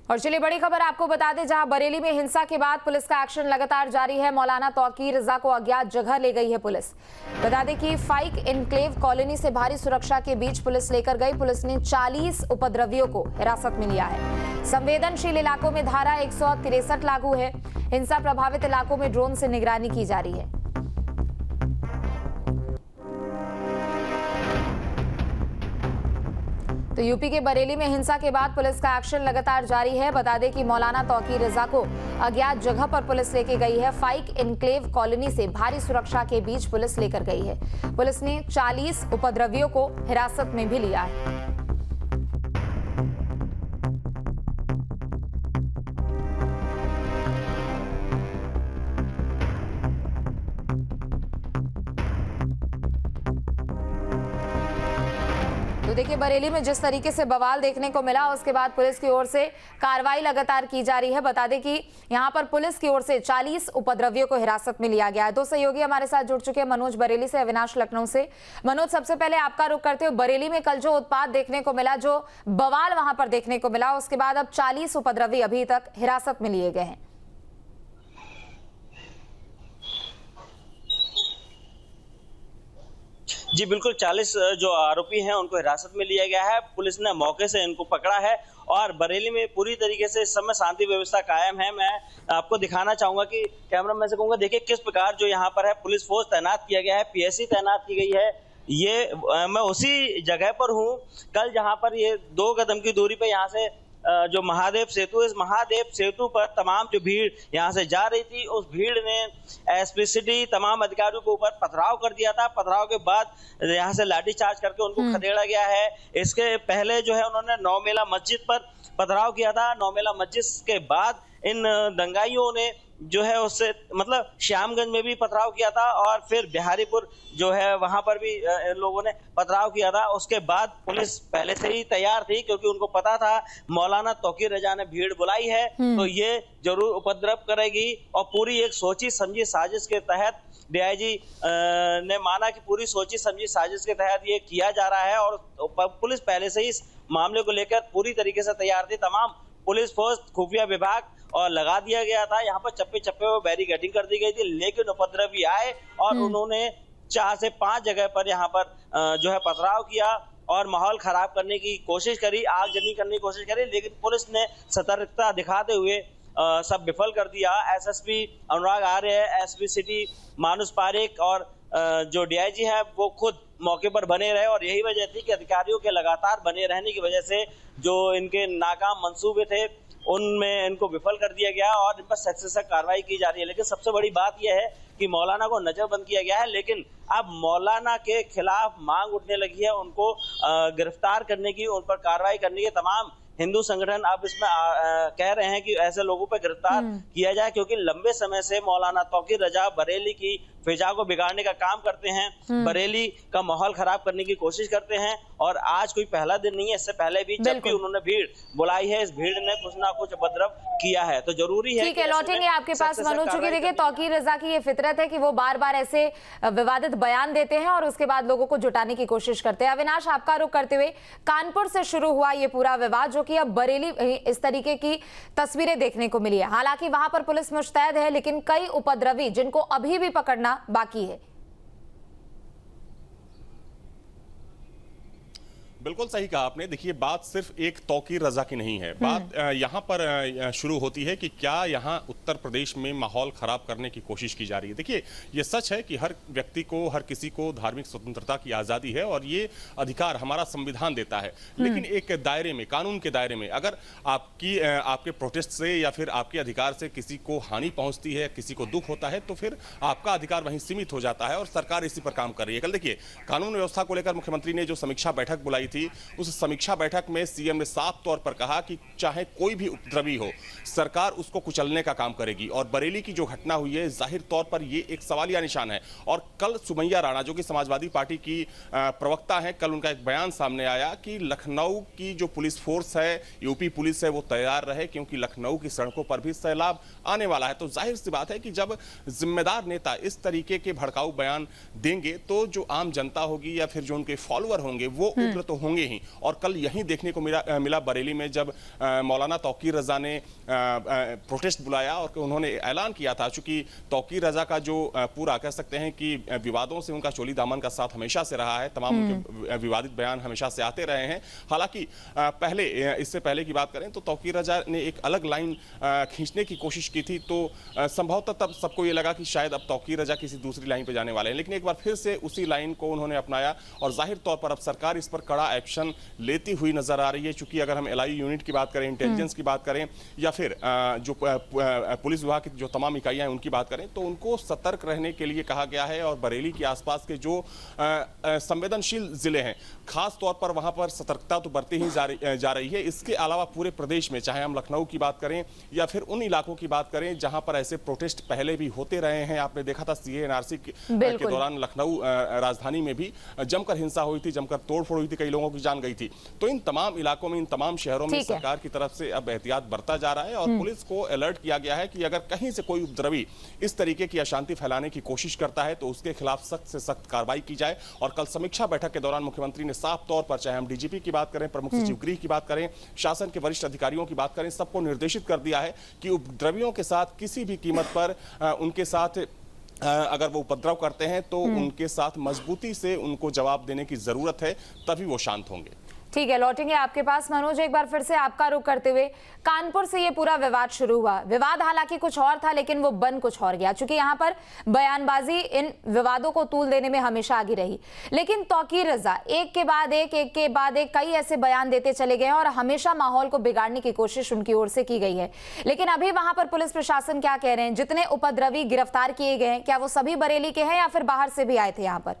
और चलिए बड़ी खबर आपको बता दें, जहां बरेली में हिंसा के बाद पुलिस का एक्शन लगातार जारी है। मौलाना तौकीर रजा को अज्ञात जगह ले गई है पुलिस। बता दें कि फाइक इनक्लेव कॉलोनी से भारी सुरक्षा के बीच पुलिस लेकर गई। पुलिस ने 40 उपद्रवियों को हिरासत में लिया है। संवेदनशील इलाकों में धारा 163 लागू है। हिंसा प्रभावित इलाकों में ड्रोन से निगरानी की जा रही है। तो यूपी के बरेली में हिंसा के बाद पुलिस का एक्शन लगातार जारी है। बता दें कि मौलाना तौकीर रजा को अज्ञात जगह पर पुलिस लेके गई है। फाइक इनक्लेव कॉलोनी से भारी सुरक्षा के बीच पुलिस लेकर गई है। पुलिस ने 40 उपद्रवियों को हिरासत में भी लिया है। तो देखिए, बरेली में जिस तरीके से बवाल देखने को मिला, उसके बाद पुलिस की ओर से कार्रवाई लगातार की जा रही है। बता दें कि यहां पर पुलिस की ओर से 40 उपद्रवियों को हिरासत में लिया गया है। दो सहयोगी हमारे साथ जुड़ चुके हैं, मनोज बरेली से, अविनाश लखनऊ से। मनोज, सबसे पहले आपका रुख करते हुए, बरेली में कल जो उत्पात देखने को मिला, जो बवाल वहां पर देखने को मिला, उसके बाद अब 40 उपद्रवी अभी तक हिरासत में लिए गए हैं। जी बिल्कुल, 40 जो आरोपी हैं उनको हिरासत में लिया गया है। पुलिस ने मौके से इनको पकड़ा है और बरेली में पूरी तरीके से इस समय शांति व्यवस्था कायम है। मैं आपको दिखाना चाहूंगा कि कैमरामैन से कहूंगा, देखिए किस प्रकार जो यहाँ पर है पुलिस फोर्स तैनात किया गया है, पीएससी तैनात की गई है। ये मैं उसी जगह पर हूँ कल जहाँ पर ये 2 कदम की दूरी पे यहाँ से जो महादेव सेतु, इस महादेव सेतु पर तमाम जो भीड़ यहाँ से जा रही थी, उस भीड़ ने एसपी सिटी तमाम अधिकारियों के ऊपर पथराव कर दिया था। पथराव के बाद यहाँ से लाठीचार्ज करके उनको खदेड़ा गया है। इसके पहले जो है उन्होंने नौ मेला मस्जिद पर पथराव किया था। नौ मेला मस्जिद के बाद इन दंगाइयों ने जो है उससे मतलब श्यामगंज में भी पथराव किया था और फिर बिहारीपुर जो है वहां पर भी इन लोगों ने पथराव किया था। उसके बाद पुलिस पहले से ही तैयार थी, क्योंकि उनको पता था मौलाना तौकीर रजा ने भीड़ बुलाई है तो ये जरूर उपद्रव करेगी। और पूरी एक सोची समझी साजिश के तहत डीआईजी ने माना कि पूरी सोची समझी साजिश के तहत ये किया जा रहा है और पुलिस पहले से ही इस मामले को लेकर पूरी तरीके से तैयार थी। तमाम पुलिस फोर्स, खुफिया विभाग और लगा दिया गया था। यहाँ पर चप्पे चप्पे पर बैरिकेडिंग कर दी गई थी, लेकिन उपद्रवी आए और उन्होंने 4 से 5 जगह पर यहाँ पर जो है पथराव किया और माहौल खराब करने की कोशिश करी, आगजनी करने की कोशिश करी, लेकिन पुलिस ने सतर्कता दिखाते हुए सब विफल कर दिया। SSP Anurag Arya, SP city मानुष पारेख और जो डीआईजी है वो खुद मौके पर बने रहे और यही वजह थी कि अधिकारियों के लगातार बने रहने की वजह से जो इनके नाकाम मंसूबे थे उनमें इनको विफल कर दिया गया और इन पर सख्त से सख्त कार्रवाई की जा रही है। लेकिन सबसे बड़ी बात यह है कि मौलाना को नजरबंद किया गया है, लेकिन अब मौलाना के खिलाफ मांग उठने लगी है उनको गिरफ्तार करने की, उन पर कार्रवाई करने की। तमाम हिंदू संगठन अब इसमें कह रहे हैं कि ऐसे लोगों पर गिरफ्तार किया जाए, क्योंकि लंबे समय से मौलाना तौकीर रजा बरेली की फिजा को बिगाड़ने का काम करते हैं, बरेली का माहौल खराब करने की कोशिश करते हैं। और आज कोई पहला दिन नहीं है, इससे पहले भी जब भी उन्होंने भीड़ बुलाई है, इस भीड़ ने कुछ ना कुछ उपद्रव किया है। तो जरूरी है, ठीक है, लौटेंगे आपके पास मनोज। चूंकि देखिए तौकीर रजा की ये फितरत है कि वो बार बार ऐसे विवादित बयान देते हैं और उसके बाद लोगों को जुटाने की कोशिश करते हैं। अविनाश, आपका रुख करते हुए, कानपुर से शुरू हुआ ये पूरा विवाद, जो कि अब बरेली इस तरीके की तस्वीरें देखने को मिली है। हालांकि वहां पर पुलिस मुस्तैद है, लेकिन कई उपद्रवी जिनको अभी भी पकड़ना बाकी है। बिल्कुल सही कहा आपने। देखिए, बात सिर्फ एक तौकीर रजा की नहीं है, बात यहाँ पर शुरू होती है कि क्या यहाँ उत्तर प्रदेश में माहौल खराब करने की कोशिश की जा रही है। देखिए, ये सच है कि हर व्यक्ति को, हर किसी को धार्मिक स्वतंत्रता की आज़ादी है और ये अधिकार हमारा संविधान देता है, लेकिन एक दायरे में, कानून के दायरे में। अगर आपके प्रोटेस्ट से या फिर आपके अधिकार से किसी को हानि पहुंचती है, किसी को दुख होता है, तो फिर आपका अधिकार वहीं सीमित हो जाता है और सरकार इसी पर काम कर रही है। कल देखिए, कानून व्यवस्था को लेकर मुख्यमंत्री ने जो समीक्षा बैठक बुलाई थी, उस समीक्षा बैठक में सीएम ने साफ तौर पर कहा कि चाहे कोई भी उपद्रवी हो, सरकार उसको कुचलने का काम करेगी। और बरेली की जो घटना हुई है, जाहिर तौर पर ये एक सवालिया निशान है। और कल सुमैया राणा, जो कि समाजवादी पार्टी की प्रवक्ता हैं, कल उनका एक बयान सामने आया कि लखनऊ की जो पुलिस फोर्स है, यूपी पुलिस है, वो तैयार रहे, क्योंकि लखनऊ की सड़कों पर भी सैलाब आने वाला है। तो जाहिर सी बात है कि जब जिम्मेदार नेता इस तरीके के भड़काऊ बयान देंगे, तो जो आम जनता होगी या फिर जो उनके फॉलोअर होंगे, वो उग्र तो होंगे ही। और कल यही देखने को मिला बरेली में, जब मौलाना तौकीर रजा ने प्रोटेस्ट बुलाया और उन्होंने ऐलान किया था, चूंकि तौकीर रजा का जो पूरा कह सकते हैं कि विवादों से उनका चोली दामन का साथ हमेशा से रहा है, तमाम उनके विवादित बयान हमेशा से आते रहे हैं। हालांकि इससे पहले की बात करें तो तौकीर रजा ने एक अलग लाइन खींचने की कोशिश की थी, तो संभवतः तब सबको ये लगा कि शायद अब तौकीर रजा किसी दूसरी लाइन पे जाने वाले हैं, लेकिन एक बार फिर से उसी लाइन को उन्होंने अपनाया और जाहिर तौर पर अब सरकार इस पर कड़ा एक्शन लेती हुई नजर आ रही है। चूंकि अगर हम LIU यूनिट की बात करें, इंटेलिजेंस की बात करें, या फिर जो पुलिस विभाग की जो तमाम इकाइयां हैं उनकी बात करें, तो उनको सतर्क रहने के लिए कहा गया है। और बरेली के आसपास के जो संवेदनशील जिले हैं, खास तौर पर वहां पर सतर्कता तो बरती ही जा रही है। इसके अलावा पूरे प्रदेश में, चाहे हम लखनऊ की बात करें या फिर उन इलाकों की बात करें जहां पर ऐसे प्रोटेस्ट पहले भी होते रहे हैं, आपने देखा था CAA NRC के दौरान लखनऊ राजधानी में भी जमकर हिंसा हुई थी, जमकर तोड़फोड़ हुई थी, कई लोगों की जान गई थी। तो इन तमाम इलाकों में, इन तमाम शहरों में सरकार की तरफ से अब एहतियात बरता जा रहा है और पुलिस को अलर्ट किया गया है कि अगर कहीं से कोई उपद्रवी इस तरीके की अशांति फैलाने की कोशिश करता है तो उसके खिलाफ सख्त से सख्त कार्रवाई की जाए। और कल समीक्षा बैठक के दौरान मुख्यमंत्री ने साफ तौर पर, चाहे हम DGP की बात करें, प्रमुख सचिव गृह की बात करें, शासन के वरिष्ठ अधिकारियों की बात करें, सबको निर्देशित कर दिया है कि उपद्रवियों के साथ किसी भी कीमत पर उनके साथ अगर वो उपद्रव करते हैं तो उनके साथ मजबूती से उनको जवाब देने की जरूरत है, तभी वो शांत होंगे। ठीक है, लौटेंगे आपके पास। मनोज, एक बार फिर से आपका रुख करते हुए, कानपुर से ये पूरा विवाद शुरू हुआ। विवाद हालांकि कुछ और था, लेकिन वो बन कुछ और गया, क्योंकि यहाँ पर बयानबाजी इन विवादों को तूल देने में हमेशा आगे रही। लेकिन तौकीर रजा एक के बाद एक कई ऐसे बयान देते चले गए और हमेशा माहौल को बिगाड़ने की कोशिश उनकी ओर से की गई है। लेकिन अभी वहां पर पुलिस प्रशासन क्या कह रहे हैं? जितने उपद्रवी गिरफ्तार किए गए हैं, क्या वो सभी बरेली के हैं या फिर बाहर से भी आए थे यहाँ पर?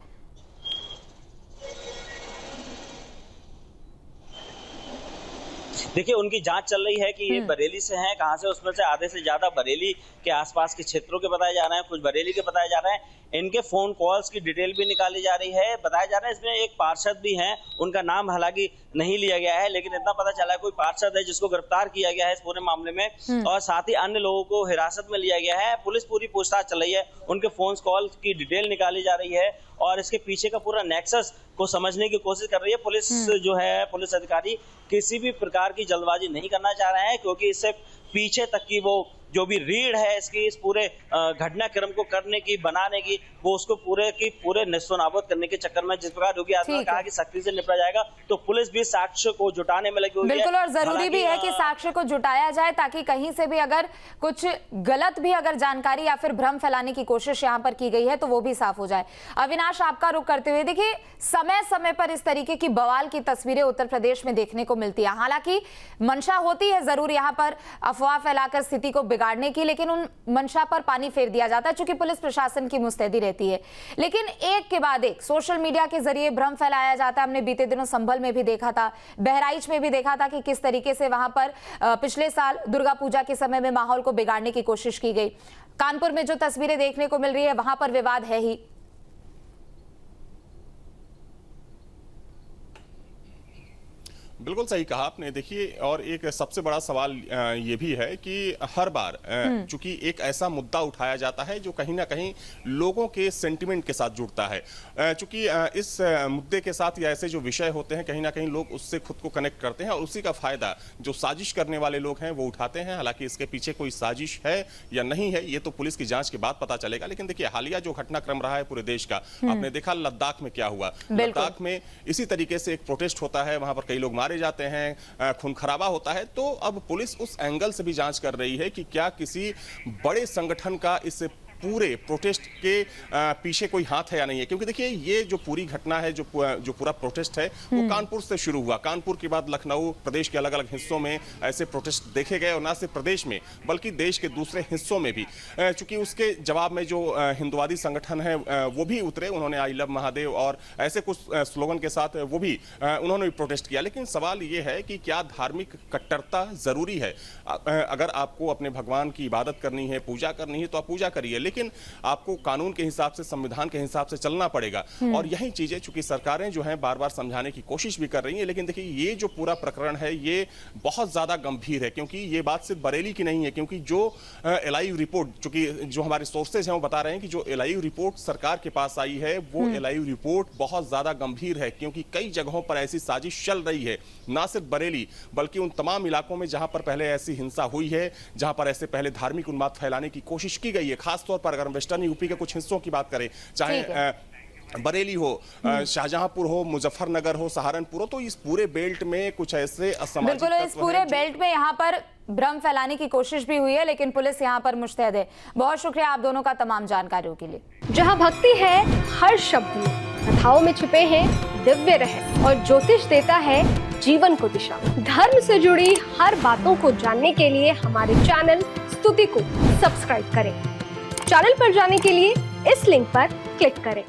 देखिए, उनकी जांच चल रही है कि ये बरेली से हैं, कहां से, उसमें से आधे से ज्यादा बरेली के आसपास के क्षेत्रों के बताए जा रहे हैं, कुछ बरेली के बताए जा रहे हैं। इनके फोन कॉल्स की डिटेल भी निकाली जा रही है। बताया जा रहा है इसमें एक पार्षद भी हैं, उनका नाम हालांकि नहीं लिया गया है, लेकिन इतना पता चला है कोई पार्षद है जिसको गिरफ्तार किया गया है इस पूरे मामले में, और साथ ही अन्य लोगों को हिरासत में लिया गया है। पुलिस पूरी पूछताछ चल रही है, उनके फोन कॉल की डिटेल निकाली जा रही है और इसके पीछे का पूरा नेक्सस को समझने की कोशिश कर रही है। पुलिस जो है, पुलिस अधिकारी किसी भी प्रकार की जल्दबाजी नहीं करना चाह रहे हैं, क्योंकि इससे पीछे तक की वो जो भी रीढ़ है इसकी, इस पूरे घटनाक्रम को करने की, बनाने की, वो उसको पूरे नेस्तनाबूद करने के चक्कर में जिस प्रकार योगी आदित्यनाथ ने कहा कि सख्ती से निपटा जाएगा, तो पुलिस भी साक्ष्य को जुटाने में लगी हुई है। बिल्कुल, और जरूरी भी है कि साक्ष्य को जुटाया जाए, ताकि कहीं से भी अगर कुछ गलत भी अगर जानकारी या फिर भ्रम फैलाने की कोशिश यहाँ पर की गई है तो वो भी साफ हो जाए। अविनाश, आपका रुख करते हुए, देखिए समय समय पर इस तरीके की बवाल की तस्वीरें उत्तर प्रदेश में देखने को मिलती है। हालांकि मंशा होती है जरूर यहाँ पर अफवाह फैलाकर स्थिति को बिगाड़ने की, लेकिन उन मंशा पर पानी फेर दिया जाता है चूंकि पुलिस प्रशासन की मुस्तैदी रहती है। लेकिन एक के बाद एक सोशल मीडिया के जरिए भ्रम फैलाया जाता है। हमने बीते दिनों संभल में भी देखा था, बहराइच में भी देखा था कि किस तरीके से वहां पर पिछले साल दुर्गा पूजा के समय में माहौल को बिगाड़ने की कोशिश की गई। कानपुर में जो तस्वीरें देखने को मिल रही है, वहां पर विवाद है ही। बिल्कुल सही कहा आपने। देखिए, और एक सबसे बड़ा सवाल ये भी है कि हर बार चूंकि एक ऐसा मुद्दा उठाया जाता है जो कहीं ना कहीं लोगों के सेंटिमेंट के साथ जुड़ता है, चूंकि इस मुद्दे के साथ या ऐसे जो विषय होते हैं कहीं ना कहीं लोग उससे खुद को कनेक्ट करते हैं और उसी का फायदा जो साजिश करने वाले लोग हैं वो उठाते हैं। हालांकि इसके पीछे कोई साजिश है या नहीं है ये तो पुलिस की जांच के बाद पता चलेगा। लेकिन देखिए, हालिया जो घटनाक्रम रहा है पूरे देश का, आपने देखा लद्दाख में क्या हुआ। लद्दाख में इसी तरीके से एक प्रोटेस्ट होता है, वहां पर कई लोग मारे जाते हैं, खून खराबा होता है। तो अब पुलिस उस एंगल से भी जांच कर रही है कि क्या किसी बड़े संगठन का इस पूरे प्रोटेस्ट के पीछे कोई हाथ है या नहीं है। क्योंकि देखिए, ये जो पूरी घटना है, जो पूरा प्रोटेस्ट है वो कानपुर से शुरू हुआ। कानपुर के बाद लखनऊ, प्रदेश के अलग अलग हिस्सों में ऐसे प्रोटेस्ट देखे गए, और ना सिर्फ प्रदेश में बल्कि देश के दूसरे हिस्सों में भी। चूंकि उसके जवाब में जो हिंदुवादी संगठन है वो भी उतरे, उन्होंने आई लव महादेव और ऐसे कुछ स्लोगन के साथ वो भी उन्होंने भी प्रोटेस्ट किया। लेकिन सवाल ये है कि क्या धार्मिक कट्टरता जरूरी है? अगर आपको अपने भगवान की इबादत करनी है, पूजा करनी है, तो आप पूजा करिए, लेकिन आपको कानून के हिसाब से, संविधान के हिसाब से चलना पड़ेगा। और यही चीजें चूंकि सरकारें जो हैं बार बार समझाने की कोशिश भी कर रही हैं, लेकिन देखिए ये जो पूरा प्रकरण है ये बहुत ज्यादा गंभीर है, क्योंकि ये बात सिर्फ बरेली की नहीं है। क्योंकि जो एलआईयू रिपोर्ट, चूंकि जो हमारे सोर्सेज हैं वो बता रहे हैं कि जो एलआईयू रिपोर्ट सरकार के पास आई है वो एलआईयू रिपोर्ट बहुत ज्यादा गंभीर है, क्योंकि कई जगहों पर ऐसी साजिश चल रही है, ना सिर्फ बरेली बल्कि उन तमाम इलाकों में जहां पर पहले ऐसी हिंसा हुई है, जहां पर ऐसे पहले धार्मिक उन्माद फैलाने की कोशिश की गई है। खासतौर पर अगर हम वेस्टर्न यूपी के कुछ हिस्सों की बात करें, चाहे बरेली हो, शाहजहांपुर हो, मुजफ्फरनगर हो, सहारनपुर हो, तो इस पूरे बेल्ट में कुछ ऐसे असामाजिक बिल्कुल इस पूरे बेल्ट में यहाँ पर भ्रम फैलाने की कोशिश भी हुई है, लेकिन पुलिस यहाँ पर मुस्तैद है। बहुत शुक्रिया आप दोनों का तमाम जानकारियों के लिए। जहाँ भक्ति है हर शब्द में, कथाओं में छुपे हैं दिव्य रहस्य और ज्योतिष देता है जीवन को दिशा। धर्म से जुड़ी हर बातों को जानने के लिए हमारे चैनल स्तुति को सब्सक्राइब करें। चैनल पर जाने के लिए इस लिंक पर क्लिक करें।